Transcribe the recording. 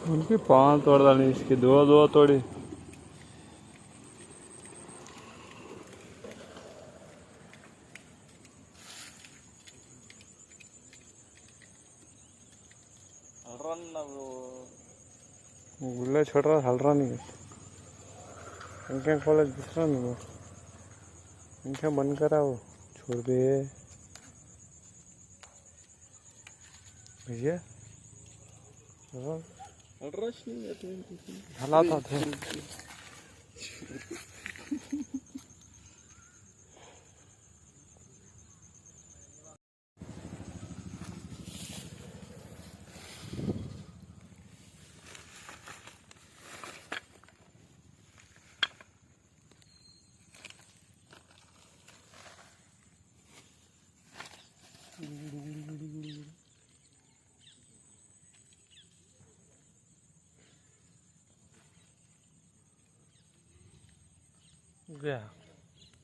उनकी 5 तोड़ डाली, इसकी दो दो तोड़ी। गुल्ले छोड़ रहा, हल रहा नहीं है। इनके कॉलेज दिख रहा नहीं वो, इनके बंद करा वो, छोड़ दे भैया। हला था गया।